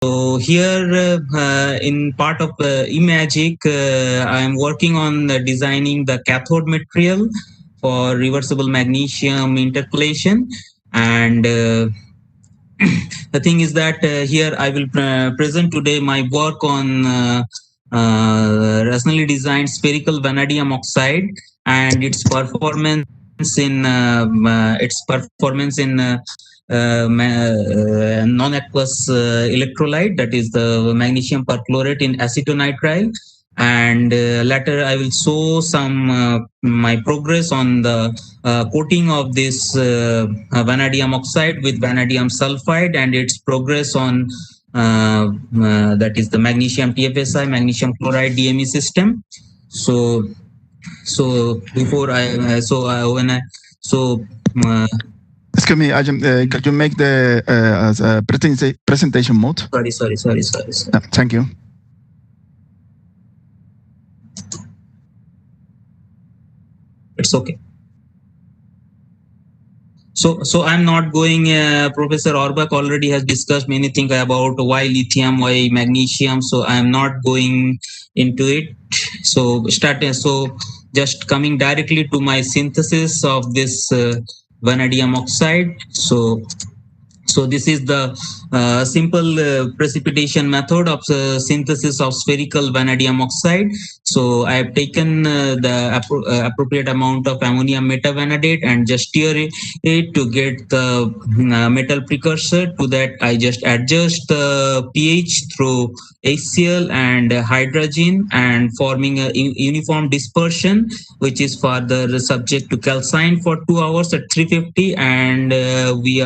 So here in part of eMagic, I am working on designing the cathode material for reversible magnesium intercalation. And the thing is that here I will present today my work on rationally designed spherical vanadium oxide and its performance in non-aqueous electrolyte, that is the magnesium perchlorate in acetonitrile. And later I will show some my progress on the coating of this vanadium oxide with vanadium sulfide and its progress on that is the magnesium TFSI, magnesium chloride DME system. So before I when I so Excuse me, Ayan, could you make the presentation mode? Sorry. Thank you. It's okay. So I'm not going. Professor Orbach already has discussed many things about why lithium, why magnesium. So I'm not going into it. So just coming directly to my synthesis of this vanadium oxide. So this is the simple precipitation method of synthesis of spherical vanadium oxide. So I have taken the appropriate amount of ammonium metavanadate and just stir it to get the metal precursor. To that I just adjust the pH through HCl and hydrogen and forming a uniform dispersion, which is further subject to calcine for 2 hours at 350, and we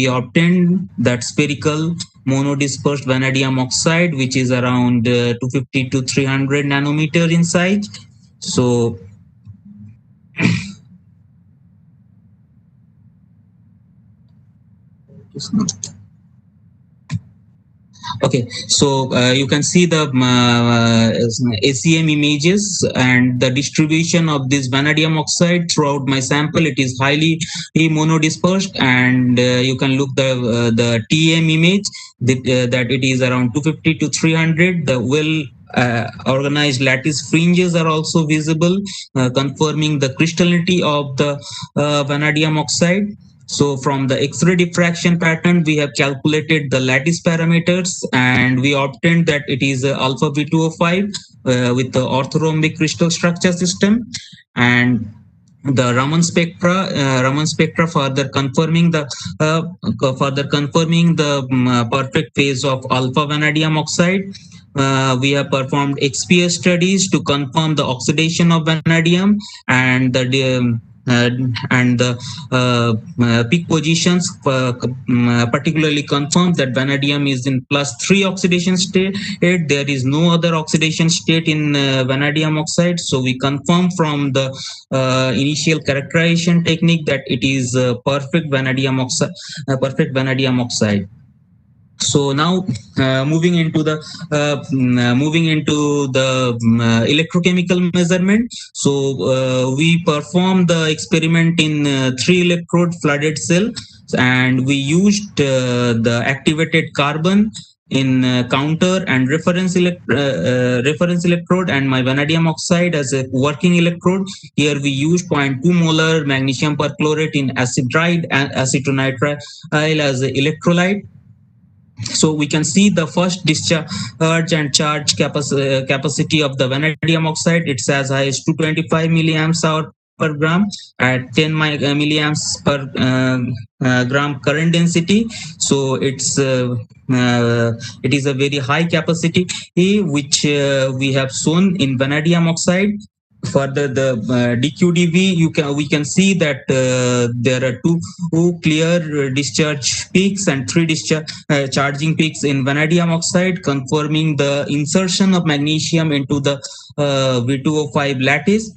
obtained that spherical monodispersed vanadium oxide, which is around 250 to 300 nanometer in size. So okay, so you can see the ACM images and the distribution of this vanadium oxide throughout my sample. It is highly monodispersed, and you can look the TM image that it is around 250 to 300. The organized lattice fringes are also visible, confirming the crystallinity of the vanadium oxide. So from the X-ray diffraction pattern, we have calculated the lattice parameters, and we obtained that it is alpha V2O5 with the orthorhombic crystal structure system, and the Raman spectra further confirming the perfect phase of alpha vanadium oxide. We have performed XPS studies to confirm the oxidation of vanadium, and the peak positions particularly confirm that vanadium is in +3 oxidation state. There is no other oxidation state in vanadium oxide. So we confirm from the initial characterization technique that it is perfect vanadium oxide. So now moving into the electrochemical measurement. So we performed the experiment in 3 electrode flooded cell, and we used the activated carbon in counter and reference electrode, and my vanadium oxide as a working electrode. Here we used 0.2 molar magnesium perchlorate in acetylide and acetonitrile as an electrolyte. So we can see the first discharge and charge capacity of the vanadium oxide. It's as high as 225 milliamps hour per gram at 10 milliamps per gram current density. So it is a very high capacity, which we have shown in vanadium oxide. Further, the DQDV, we can see that there are two clear discharge peaks and 3 discharge charging peaks in vanadium oxide, confirming the insertion of magnesium into the V2O5 lattice.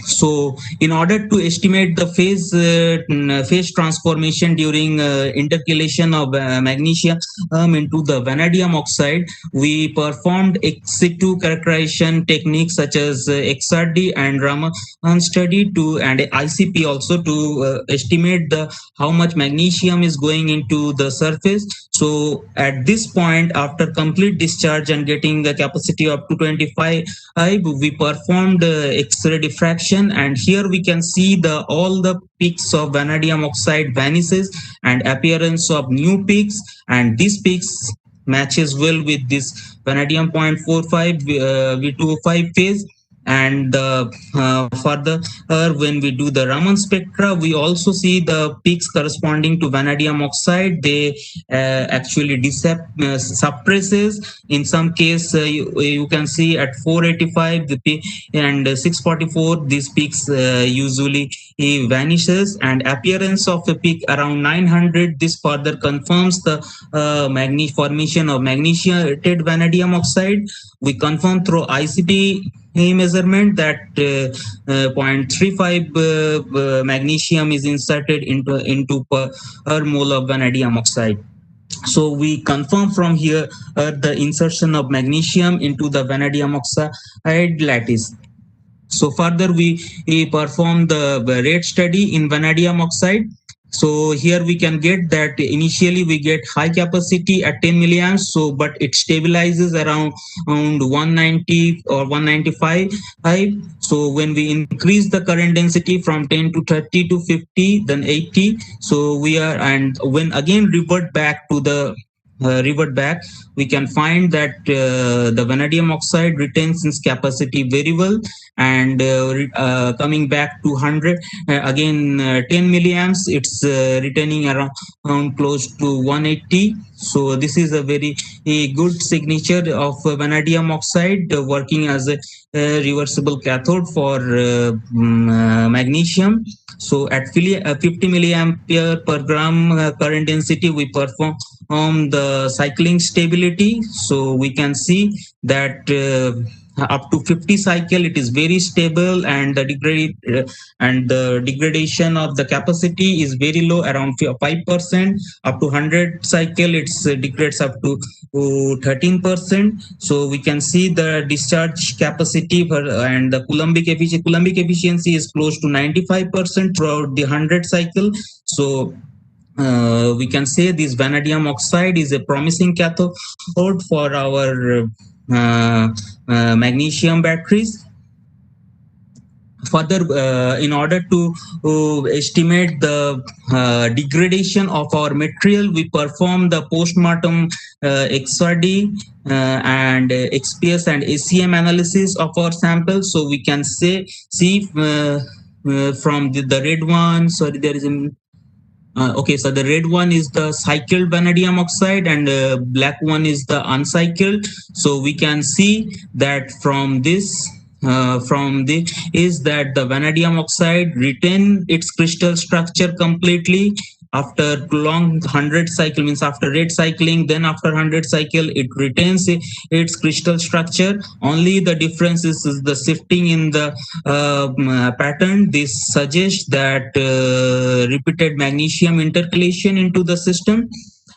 So in order to estimate the phase transformation during intercalation of magnesium into the vanadium oxide, we performed ex situ characterization techniques such as XRD and Raman study to and ICP also to estimate the how much magnesium is going into the surface. So at this point, after complete discharge and getting the capacity up to 25, we performed X-ray diffraction, and here we can see the all the peaks of vanadium oxide vanishes and appearance of new peaks, and these peaks matches well with this vanadium 0.45 V2O5 phase. And further, when we do the Raman spectra, we also see the peaks corresponding to vanadium oxide. They actually suppresses. In some case, you can see at 485 the peak and 644 these peaks usually vanishes, and appearance of a peak around 900. This further confirms the formation of magnesiated vanadium oxide. We confirm through ICP measurement that 0.35 magnesium is inserted into per mole of vanadium oxide. So we confirm from here the insertion of magnesium into the vanadium oxide lattice. So further, we perform the rate study in vanadium oxide. So here we can get that initially we get high capacity at 10 milliamps. So but it stabilizes around 190 or 195. So when we increase the current density from 10 to 30 to 50, then 80. So we are, and when again revert back, we can find that the vanadium oxide retains its capacity very well, and coming back to 100 again 10 milliamps, it's retaining around close to 180. So this is a very good signature of vanadium oxide working as a reversible cathode for magnesium. So at 50 milliampere per gram current density, we perform the cycling stability. So we can see that up to 50 cycle it is very stable, and the degradation of the capacity is very low, around 5%. Up to 100 cycle it's degrades up to 13%. So we can see the discharge capacity and the coulombic efficiency is close to 95% throughout the 100 cycle. So we can say this vanadium oxide is a promising cathode for our magnesium batteries. Further, in order to estimate the degradation of our material, we perform the postmortem XRD and XPS and ACM analysis of our samples. So we can see from the red one. Sorry, there is a okay, so the red one is the cycled vanadium oxide, and black one is the uncycled. So we can see that from this is that the vanadium oxide retain its crystal structure completely after long 100 cycle, means after red cycling, then after 100 cycle it retains its crystal structure. Only the difference is the shifting in the pattern. This suggests that repeated magnesium intercalation into the system.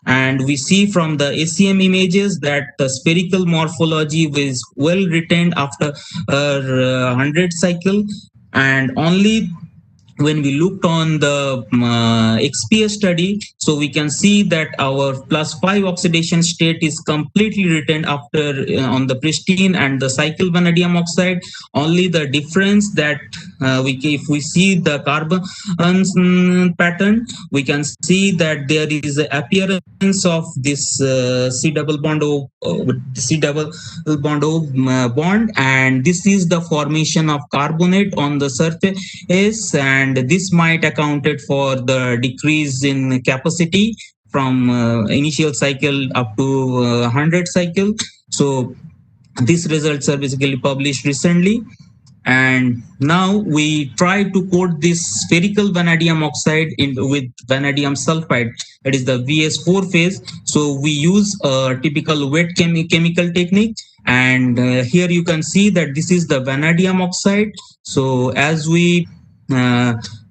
And we see from the ACM images that the spherical morphology was well retained after 100 cycle. And only when we looked on the XPS study, so we can see that our +5 oxidation state is completely retained after on the pristine and the cycle vanadium oxide. Only the difference that if we see the carbon pattern, we can see that there is an appearance of this C double bond O bond, and this is the formation of carbonate on the surface, and this might accounted for the decrease in capacity from initial cycle up to 100 cycle. So these results are basically published recently. And now we try to coat this spherical vanadium oxide with vanadium sulfide, that is the VS4 phase. So we use a typical wet chemical technique, And here you can see that this is the vanadium oxide. So as we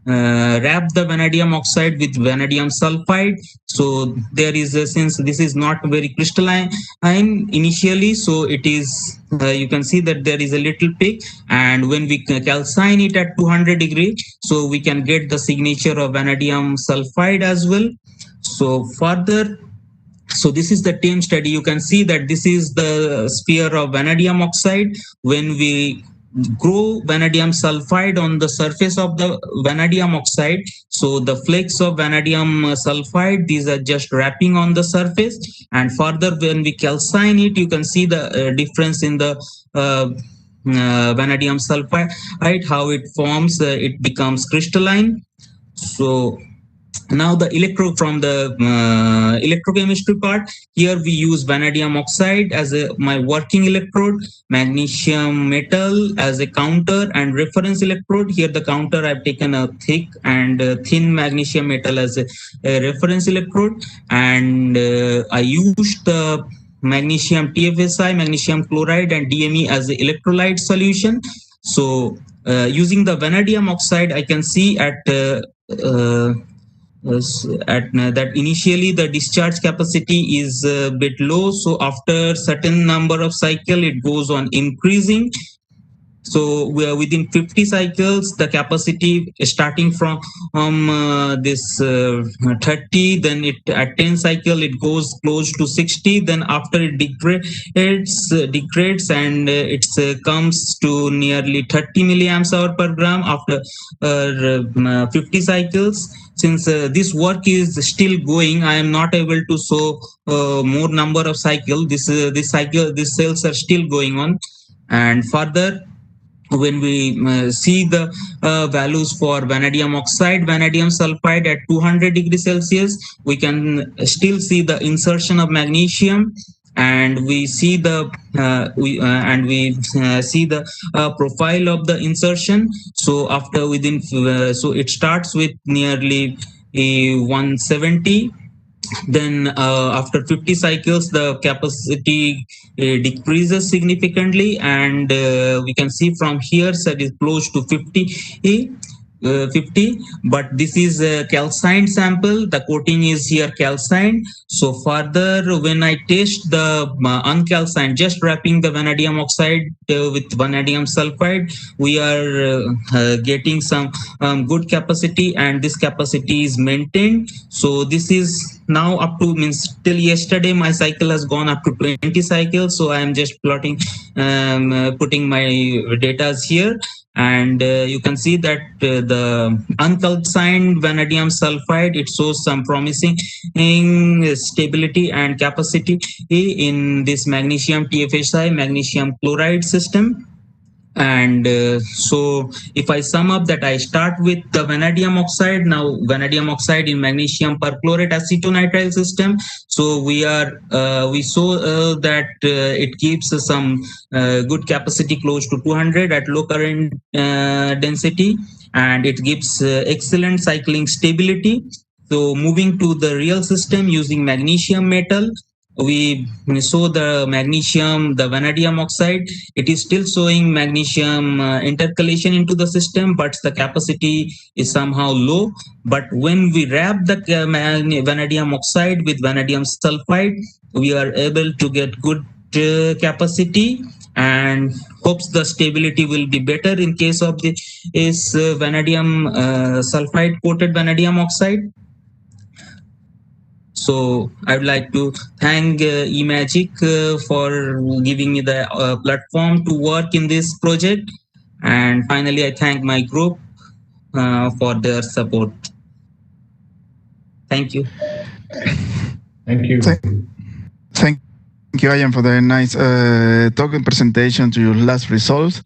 wrap the vanadium oxide with vanadium sulfide, so there is a, since this is not very crystalline initially, so it is you can see that there is a little peak, and when we calcine it at 200 degree, so we can get the signature of vanadium sulfide as well. So further, so this is the TAME study. You can see that this is the sphere of vanadium oxide. When we grow vanadium sulfide on the surface of the vanadium oxide, so the flakes of vanadium sulfide, these are just wrapping on the surface, and further when we calcine it, you can see the difference in the vanadium sulfide, right, how it forms, it becomes crystalline. So now the from the electrochemistry part, here we use vanadium oxide as my working electrode, magnesium metal as a counter and reference electrode. Here the counter, I've taken a thick and thin magnesium metal as a reference electrode, and I used the magnesium TFSI, magnesium chloride and DME as the electrolyte solution. So using the vanadium oxide, I can see at that initially the discharge capacity is a bit low, so after certain number of cycle it goes on increasing. So we are within 50 cycles, the capacity starting from this 30, then it at 10 cycle it goes close to 60, then after it degrades and it comes to nearly 30 milliamps hour per gram after 50 cycles. Since this work is still going, I am not able to show more number of cycle. This cells are still going on, and further when we see the values for vanadium oxide, vanadium sulfide at 200 degrees Celsius, we can still see the insertion of magnesium, and we see the see the profile of the insertion. So after within so it starts with nearly 170, then after 50 cycles the capacity decreases significantly, and we can see from here that is close to 50, but this is a calcined sample, the coating is here calcined. So further when I test the uncalcined, just wrapping the vanadium oxide with vanadium sulfide, we are getting some good capacity, and this capacity is maintained. So this is now up to, means till yesterday my cycle has gone up to 20 cycles, so I am just plotting putting my data here, and you can see that the uncalcined vanadium sulfide, it shows some promising stability and capacity in this magnesium TFSI, magnesium chloride system. And so if I sum up that, I start with the vanadium oxide. Now vanadium oxide in magnesium perchlorate acetonitrile system, so we saw that it gives some good capacity close to 200 at low current density, and it gives excellent cycling stability. So moving to the real system using magnesium metal, we saw the magnesium, the vanadium oxide, it is still showing magnesium intercalation into the system, but the capacity is somehow low. But when we wrap the vanadium oxide with vanadium sulfide, we are able to get good capacity, and hopes the stability will be better in case of the vanadium sulfide coated vanadium oxide. So I would like to thank eMagic for giving me the platform to work in this project. And finally, I thank my group for their support. Thank you. Thank you. Thank you, Ayan, for the nice talk and presentation to your last results.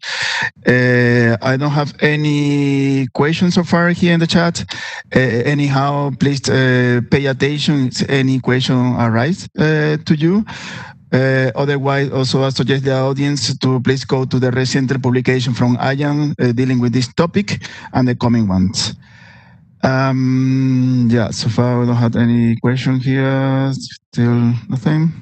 I don't have any questions so far here in the chat. Anyhow, please pay attention if any question arise to you. Otherwise, also I suggest the audience to please go to the recent publication from Ayan dealing with this topic and the coming ones. Yeah, so far we don't have any question here. Still nothing.